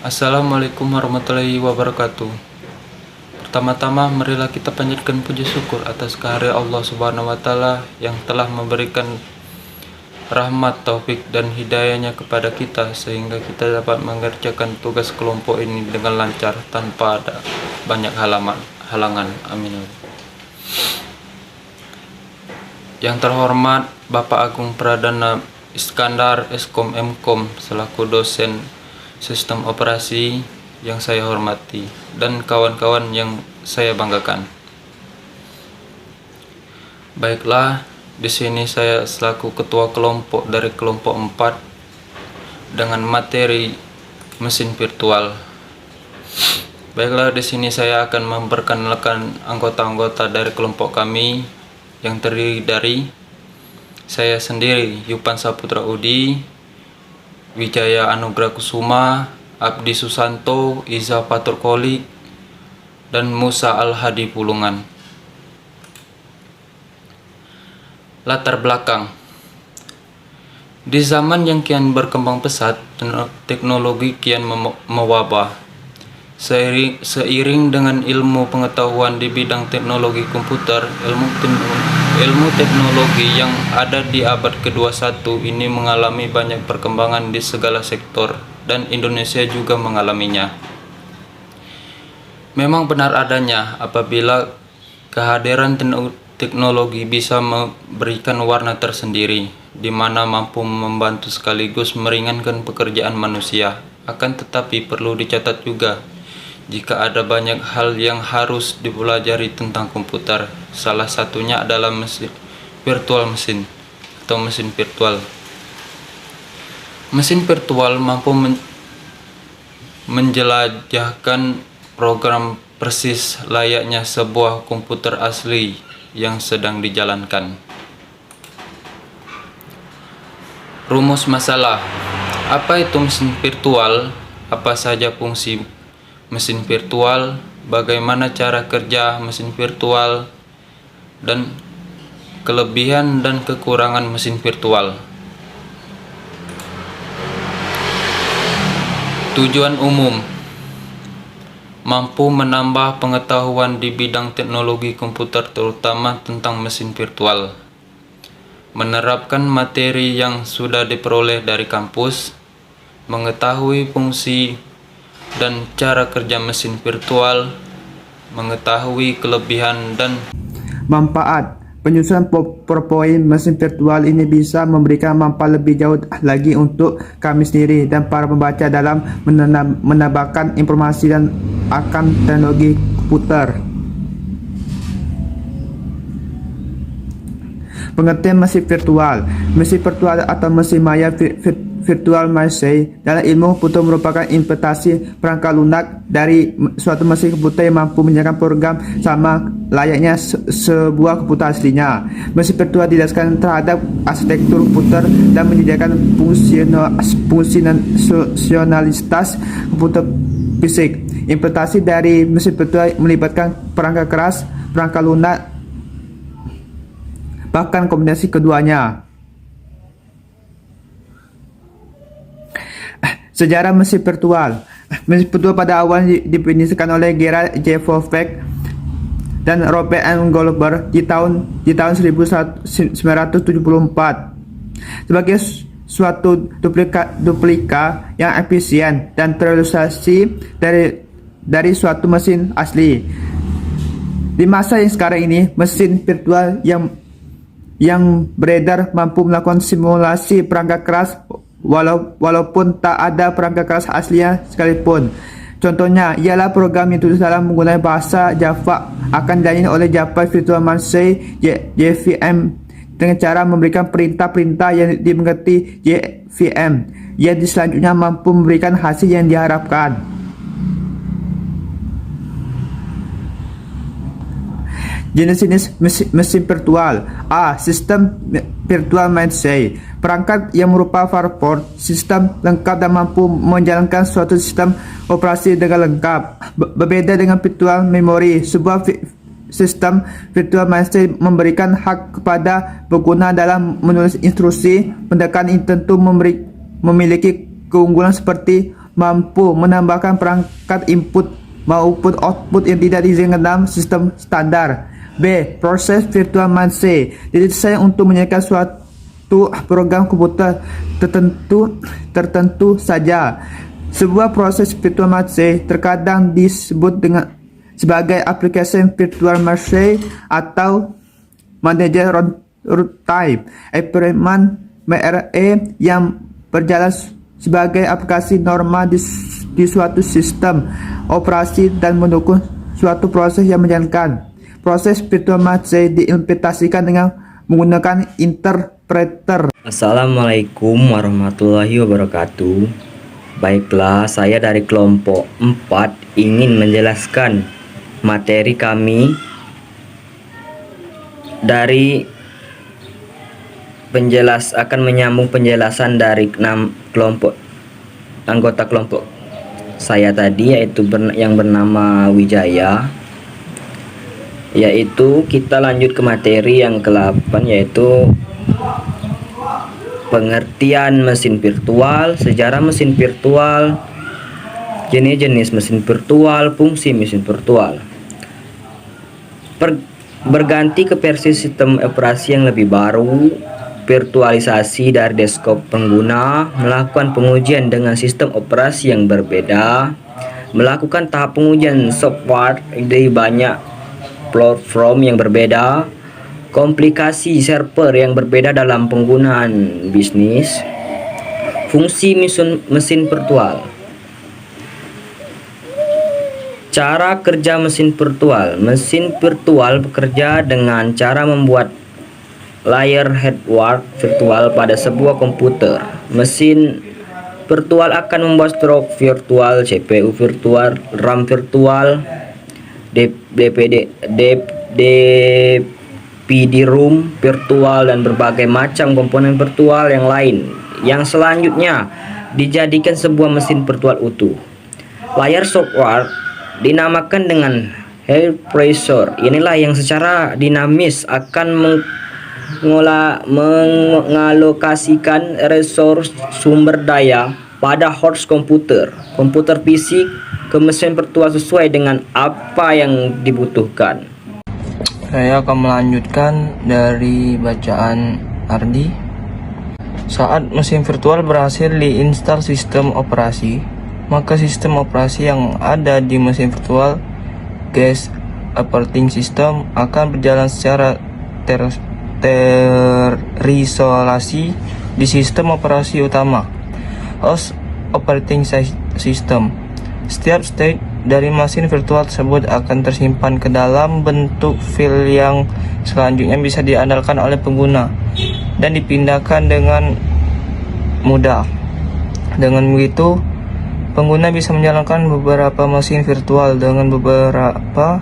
Assalamualaikum warahmatullahi wabarakatuh. Pertama-tama marilah kita panjatkan puji syukur atas kehadirat Allah Subhanahu wa taala yang telah memberikan rahmat, taufik dan hidayahnya kepada kita sehingga kita dapat mengerjakan tugas kelompok ini dengan lancar tanpa ada banyak halangan. Amin. Yang terhormat Bapak Agung Pradana Iskandar Eskom Mkom selaku dosen sistem operasi yang saya hormati dan kawan-kawan yang saya banggakan. Baiklah, di sini saya selaku ketua kelompok dari kelompok 4 dengan materi mesin virtual. Baiklah, di sini saya akan memperkenalkan anggota-anggota dari kelompok kami yang terdiri dari saya sendiri, Yupan Saputra Udi, Wijaya Anugrah Kusuma, Abdi Susanto, Iza Fatur Kolik, dan Musa Al-Hadi Pulungan. Latar belakang. Di zaman yang kian berkembang pesat, teknologi kian mewabah. Seiring dengan ilmu pengetahuan di bidang teknologi komputer, ilmu teknologi yang ada di abad ke-21 ini mengalami banyak perkembangan di segala sektor dan Indonesia juga mengalaminya. Memang benar adanya apabila kehadiran teknologi bisa memberikan warna tersendiri di mana mampu membantu sekaligus meringankan pekerjaan manusia. Akan tetapi perlu dicatat juga jika ada banyak hal yang harus dipelajari tentang komputer. Salah satunya adalah mesin virtual. Mesin virtual mampu menjelajahkan program persis layaknya sebuah komputer asli yang sedang dijalankan. Rumus masalah. Apa itu mesin virtual? Apa saja fungsi mesin virtual? Bagaimana cara kerja mesin virtual? Dan kelebihan dan kekurangan mesin virtual. Tujuan umum: mampu menambah pengetahuan di bidang teknologi komputer terutama tentang mesin virtual, menerapkan materi yang sudah diperoleh dari kampus, mengetahui fungsi dan cara kerja mesin virtual, mengetahui kelebihan dan manfaat. Penyusunan PowerPoint mesin virtual ini bisa memberikan manfaat lebih jauh lagi untuk kami sendiri dan para pembaca dalam menambahkan informasi dan akan teknologi komputer. Pengertian mesin virtual. Mesin virtual atau mesin maya virtual machine dalam ilmu komputer merupakan implementasi perangkat lunak dari suatu mesin komputer yang mampu menjalankan program sama layaknya sebuah komputer aslinya. Mesin virtual didasarkan terhadap arsitektur komputer dan menyediakan fungsionalitas komputer fisik. Implementasi dari mesin virtual melibatkan perangkat keras, perangkat lunak, bahkan kombinasi keduanya. Sejarah mesin virtual. Mesin virtual pada awalnya didefinisikan oleh Gerald J. Fovek dan Robert M. Goldberg di tahun 1974 sebagai suatu duplika yang efisien dan terilustrasi dari suatu mesin asli. Di masa yang sekarang ini, mesin virtual yang beredar mampu melakukan simulasi perangkat keras walaupun tak ada perangkat keras aslinya sekalipun. Contohnya ialah program yang ditulis dalam menggunakan bahasa Java akan dilayani oleh Java Virtual Machine JVM dengan cara memberikan perintah-perintah yang dimengerti JVM yang selanjutnya mampu memberikan hasil yang diharapkan. Jenis-jenis mesin virtual. A. Sistem virtual machine. Perangkat yang merupakan firewall, sistem lengkap dan mampu menjalankan suatu sistem operasi dengan lengkap. Berbeda dengan virtual memory, sebuah sistem virtual machine memberikan hak kepada pengguna dalam menulis instruksi. Pendekatan ini tentu memiliki keunggulan seperti mampu menambahkan perangkat input maupun output yang tidak diizinkan dalam sistem standar. B. Proses virtual machine didesain untuk menyediakan suatu program komputer tertentu saja. Sebuah proses virtual machine terkadang disebut sebagai aplikasi virtual machine atau manager runtime environment (MRE) yang berjalan sebagai aplikasi normal di suatu sistem operasi dan mendukung suatu proses yang menjalankan. Proses virtual machine diimplementasikan dengan menggunakan interpreter. Assalamualaikum warahmatullahi wabarakatuh. Baiklah, saya dari kelompok 4 ingin menjelaskan materi kami dari akan menyambung penjelasan dari anggota kelompok saya tadi, yaitu yang bernama Wijaya. Yaitu kita lanjut ke materi yang ke-8, yaitu pengertian mesin virtual, sejarah mesin virtual, jenis-jenis mesin virtual, fungsi mesin virtual. Berganti ke versi sistem operasi yang lebih baru, virtualisasi dari desktop pengguna, melakukan pengujian dengan sistem operasi yang berbeda, melakukan tahap pengujian software di banyak platform yang berbeda, komplikasi server yang berbeda dalam penggunaan bisnis, fungsi mesin virtual. Cara kerja mesin virtual. Mesin virtual bekerja dengan cara membuat layer hardware virtual pada sebuah komputer. Mesin virtual akan membuat stroke virtual, CPU virtual, RAM virtual, DVD-ROM virtual, dan berbagai macam komponen virtual yang lain yang selanjutnya dijadikan sebuah mesin virtual utuh. Layar software dinamakan dengan high pressure. Inilah yang secara dinamis akan mengalokasikan resource sumber daya pada host komputer fisik ke mesin virtual sesuai dengan apa yang dibutuhkan. Saya akan melanjutkan dari bacaan Ardi. Saat mesin virtual berhasil diinstal sistem operasi, maka sistem operasi yang ada di mesin virtual guest operating system akan berjalan secara terisolasi di sistem operasi utama, host operating system. Setiap state dari mesin virtual tersebut akan tersimpan ke dalam bentuk file yang selanjutnya bisa diandalkan oleh pengguna dan dipindahkan dengan mudah. Dengan begitu, pengguna bisa menjalankan beberapa mesin virtual dengan beberapa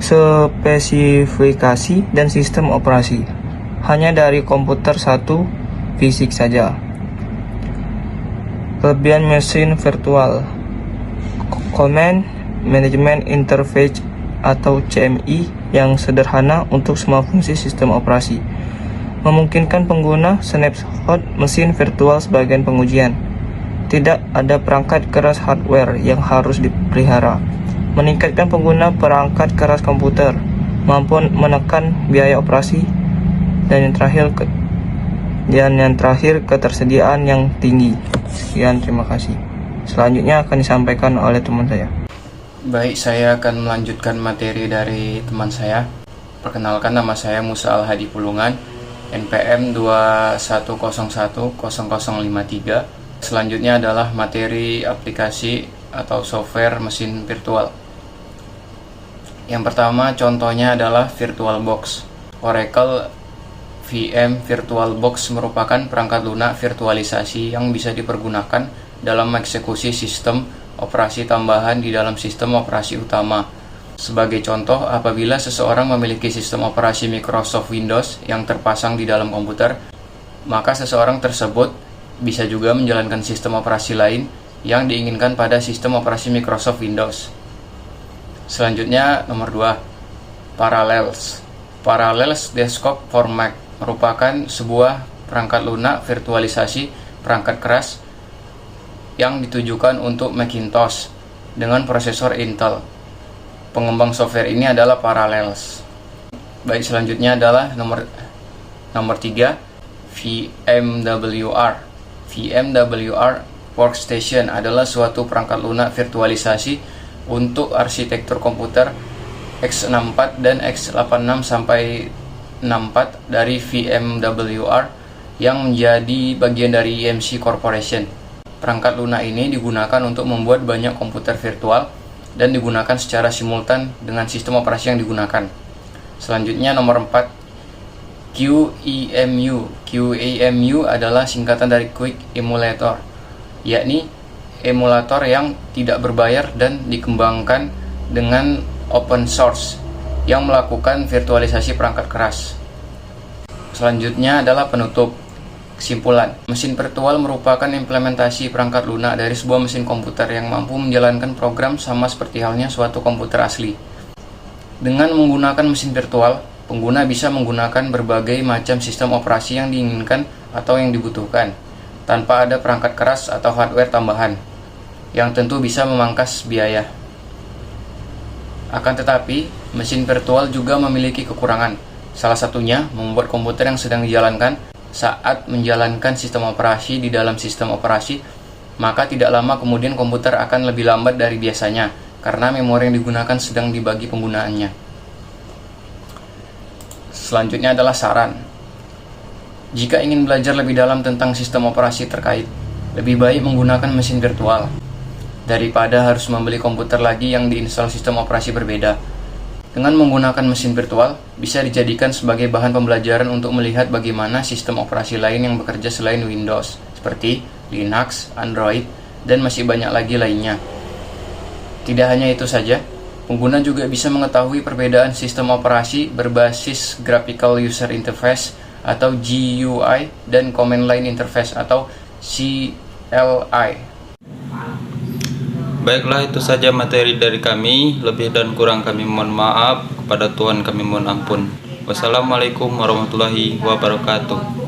spesifikasi dan sistem operasi hanya dari komputer satu fisik saja. Kelebihan mesin virtual: Command Management Interface atau CMI yang sederhana untuk semua fungsi sistem operasi, memungkinkan pengguna snapshot mesin virtual sebagai pengujian. Tidak ada perangkat keras hardware yang harus dipelihara, meningkatkan pengguna perangkat keras komputer, mampu menekan biaya operasi, dan yang terakhir ketersediaan yang tinggi. Sekian, terima kasih. Selanjutnya akan disampaikan oleh teman saya. Baik, saya akan melanjutkan materi dari teman saya. Perkenalkan, nama saya Musa Al-Hadi Pulungan, NPM 21010053. Selanjutnya adalah materi aplikasi atau software mesin virtual. Yang pertama contohnya adalah VirtualBox. Oracle VM VirtualBox merupakan perangkat lunak virtualisasi yang bisa dipergunakan dalam mengeksekusi sistem operasi tambahan di dalam sistem operasi utama. Sebagai contoh, apabila seseorang memiliki sistem operasi Microsoft Windows yang terpasang di dalam komputer, maka seseorang tersebut bisa juga menjalankan sistem operasi lain yang diinginkan pada sistem operasi Microsoft Windows. Selanjutnya, nomor 2, Parallels. Parallels Desktop for Mac merupakan sebuah perangkat lunak virtualisasi perangkat keras yang ditujukan untuk Macintosh dengan prosesor Intel. Pengembang software ini adalah Parallels. Baik, selanjutnya adalah nomor 3, VMWR. VMWR Workstation adalah suatu perangkat lunak virtualisasi untuk arsitektur komputer x64 dan x86 sampai 64 dari VMWR yang menjadi bagian dari EMC Corporation. Perangkat lunak ini digunakan untuk membuat banyak komputer virtual dan digunakan secara simultan dengan sistem operasi yang digunakan. Selanjutnya nomor 4, QEMU. QEMU adalah singkatan dari Quick Emulator, yakni emulator yang tidak berbayar dan dikembangkan dengan open source yang melakukan virtualisasi perangkat keras. Selanjutnya adalah penutup. Kesimpulan, mesin virtual merupakan implementasi perangkat lunak dari sebuah mesin komputer yang mampu menjalankan program sama seperti halnya suatu komputer asli. Dengan menggunakan mesin virtual, pengguna bisa menggunakan berbagai macam sistem operasi yang diinginkan atau yang dibutuhkan, tanpa ada perangkat keras atau hardware tambahan, yang tentu bisa memangkas biaya. Akan tetapi, mesin virtual juga memiliki kekurangan. Salah satunya, membuat komputer yang sedang dijalankan saat menjalankan sistem operasi di dalam sistem operasi, maka tidak lama kemudian komputer akan lebih lambat dari biasanya, karena memori yang digunakan sedang dibagi penggunaannya. Selanjutnya adalah saran. Jika ingin belajar lebih dalam tentang sistem operasi terkait, lebih baik menggunakan mesin virtual daripada harus membeli komputer lagi yang diinstal sistem operasi berbeda. Dengan menggunakan mesin virtual, bisa dijadikan sebagai bahan pembelajaran untuk melihat bagaimana sistem operasi lain yang bekerja selain Windows, seperti Linux, Android, dan masih banyak lagi lainnya. Tidak hanya itu saja, pengguna juga bisa mengetahui perbedaan sistem operasi berbasis Graphical User Interface atau GUI dan Command Line Interface atau CLI. Baiklah, itu saja materi dari kami. Lebih dan kurang kami mohon maaf. Kepada Tuhan kami mohon ampun. Wassalamualaikum warahmatullahi wabarakatuh.